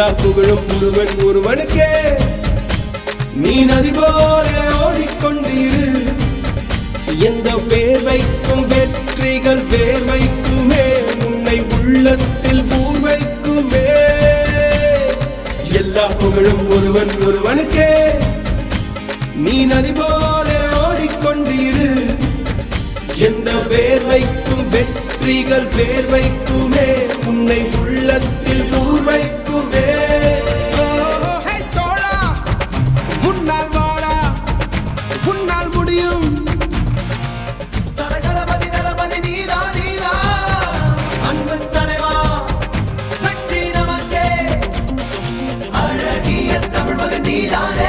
எல்லா புகழும் ஒருவன் ஒருவனுக்கே நீ நதி போல ஓடிக்கொண்டிரு எந்த வேர்வைக்கும் வெற்றிகள் வேர்வைக்குமே உன்னை உள்ளத்தில் பூர்வைக்குமே எல்லா புகழும் ஒருவன் ஒருவனுக்கே நீ நதி போல ஓடிக்கொண்டிரு எந்த வேர்வைக்கும் வெற்றிகள் வேர்வைக்குமே உன்னை உள்ளத்தில் பூர்வைக்குமே நீதான்